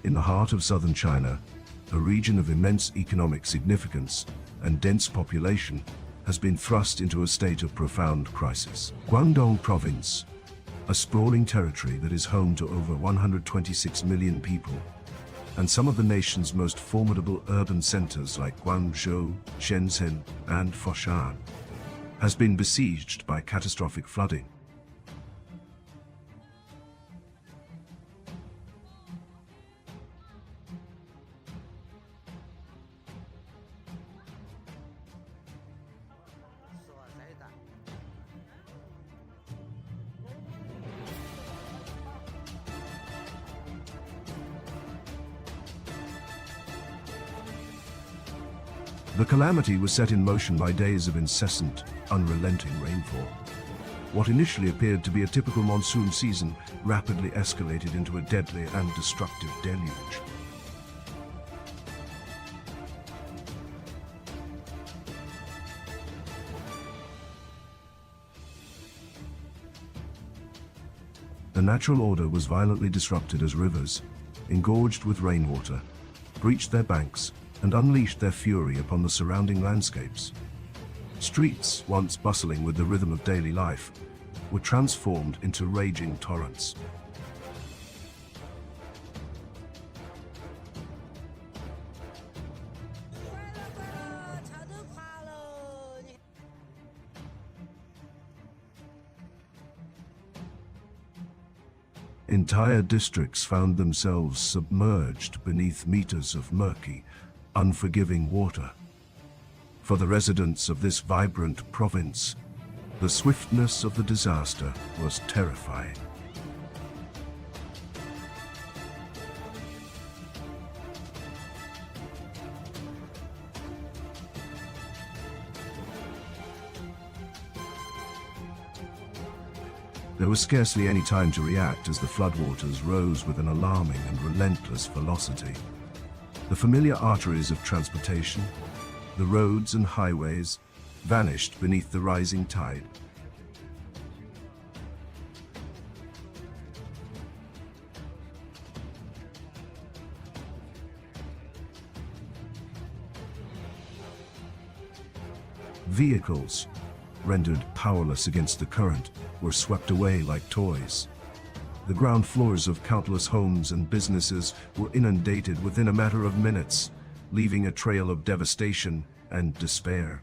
In the heart of southern China, a region of immense economic significance and dense population has been thrust into a state of profound crisis. Guangdong Province, a sprawling territory that is home to over 126 million people, and some of the nation's most formidable urban centers like Guangzhou, Shenzhen, and Foshan, has been besieged by catastrophic flooding. The calamity was set in motion by days of incessant, unrelenting rainfall. What initially appeared to be a typical monsoon season rapidly escalated into a deadly and destructive deluge. The natural order was violently disrupted as rivers, engorged with rainwater, breached their banks and unleashed their fury upon the surrounding landscapes. Streets, once bustling with the rhythm of daily life, were transformed into raging torrents. Entire districts found themselves submerged beneath meters of murky, unforgiving water. For the residents of this vibrant province, the swiftness of the disaster was terrifying. There was scarcely any time to react as the floodwaters rose with an alarming and relentless velocity. The familiar arteries of transportation, the roads and highways, vanished beneath the rising tide. Vehicles, rendered powerless against the current, were swept away like toys. The ground floors of countless homes and businesses were inundated within a matter of minutes, leaving a trail of devastation and despair.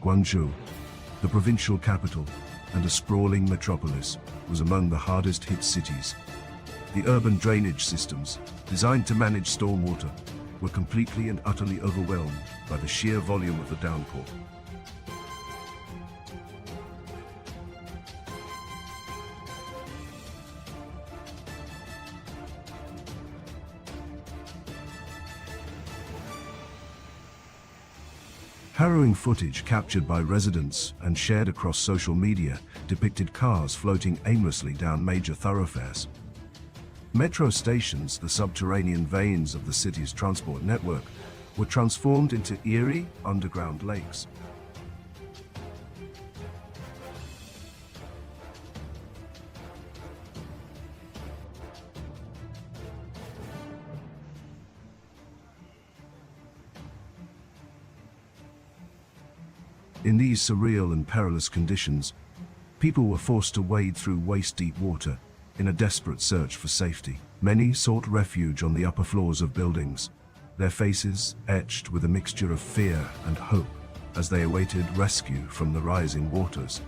Guangzhou, the provincial capital and a sprawling metropolis, was among the hardest hit cities. The urban drainage systems, designed to manage stormwater, were completely and utterly overwhelmed by the sheer volume of the downpour. Harrowing footage captured by residents and shared across social media depicted cars floating aimlessly down major thoroughfares. Metro stations, the subterranean veins of the city's transport network, were transformed into eerie underground lakes. In these surreal and perilous conditions, people were forced to wade through waist-deep water in a desperate search for safety. Many sought refuge on the upper floors of buildings, their faces etched with a mixture of fear and hope as they awaited rescue from the rising waters.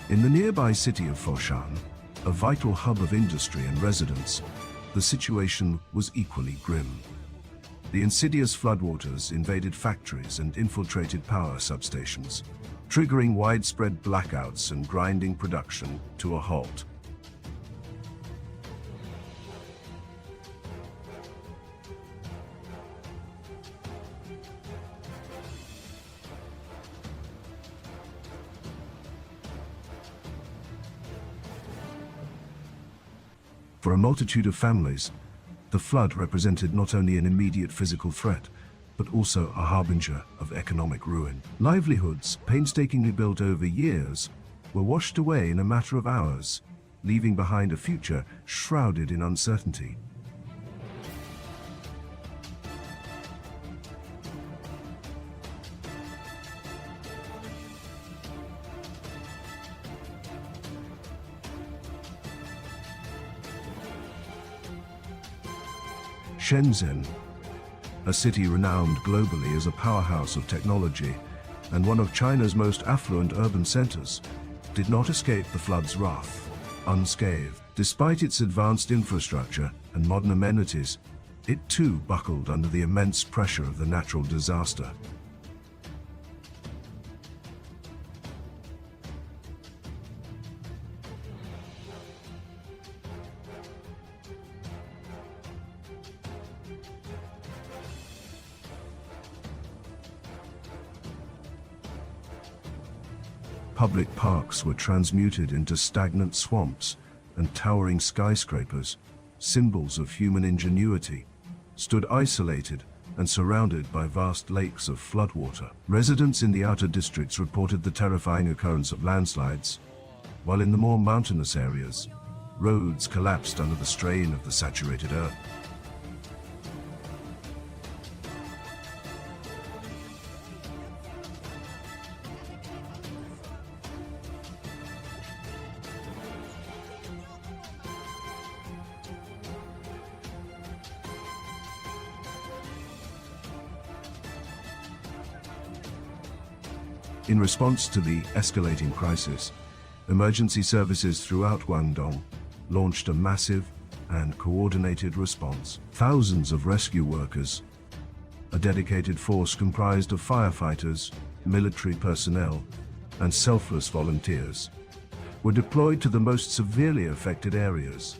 In the nearby city of Foshan, a vital hub of industry and residence, the situation was equally grim. The insidious floodwaters invaded factories and infiltrated power substations, triggering widespread blackouts and grinding production to a halt. For a multitude of families, the flood represented not only an immediate physical threat, but also a harbinger of economic ruin. Livelihoods, painstakingly built over years, were washed away in a matter of hours, leaving behind a future shrouded in uncertainty. Shenzhen, a city renowned globally as a powerhouse of technology and one of China's most affluent urban centers, did not escape the flood's wrath unscathed. Despite its advanced infrastructure and modern amenities, it too buckled under the immense pressure of the natural disaster. Public parks were transmuted into stagnant swamps, and towering skyscrapers, symbols of human ingenuity, stood isolated and surrounded by vast lakes of floodwater. Residents in the outer districts reported the terrifying occurrence of landslides, while in the more mountainous areas, roads collapsed under the strain of the saturated earth. In response to the escalating crisis, emergency services throughout Guangdong launched a massive and coordinated response. Thousands of rescue workers, a dedicated force comprised of firefighters, military personnel, and selfless volunteers, were deployed to the most severely affected areas.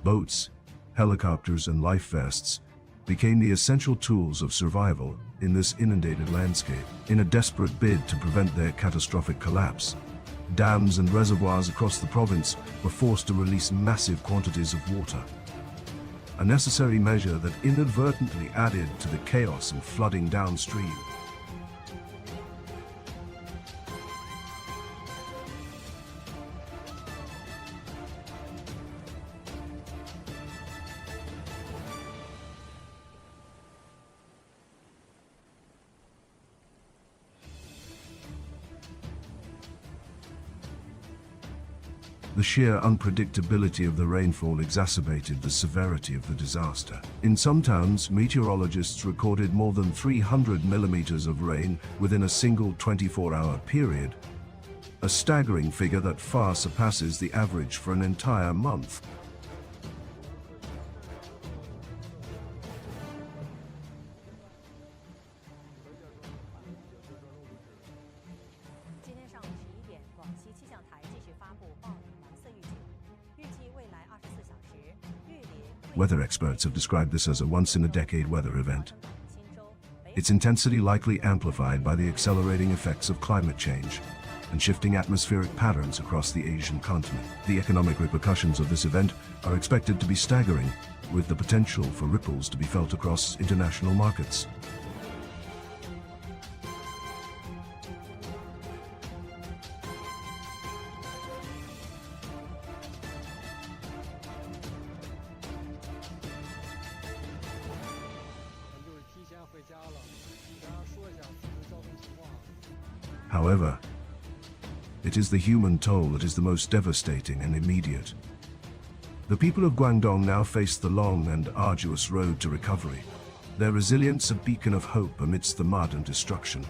Boats, helicopters, and life vests became the essential tools of survival in this inundated landscape. In a desperate bid to prevent their catastrophic collapse, dams and reservoirs across the province were forced to release massive quantities of water, a necessary measure that inadvertently added to the chaos and flooding downstream. The sheer unpredictability of the rainfall exacerbated the severity of the disaster. In some towns, meteorologists recorded more than 300 millimeters of rain within a single 24-hour period, a staggering figure that far surpasses the average for an entire month. Weather experts have described this as a once-in-a-decade weather event. Its intensity likely amplified by the accelerating effects of climate change and shifting atmospheric patterns across the Asian continent. The economic repercussions of this event are expected to be staggering, with the potential for ripples to be felt across international markets. However, it is the human toll that is the most devastating and immediate. The people of Guangdong now face the long and arduous road to recovery, their resilience a beacon of hope amidst the mud and destruction.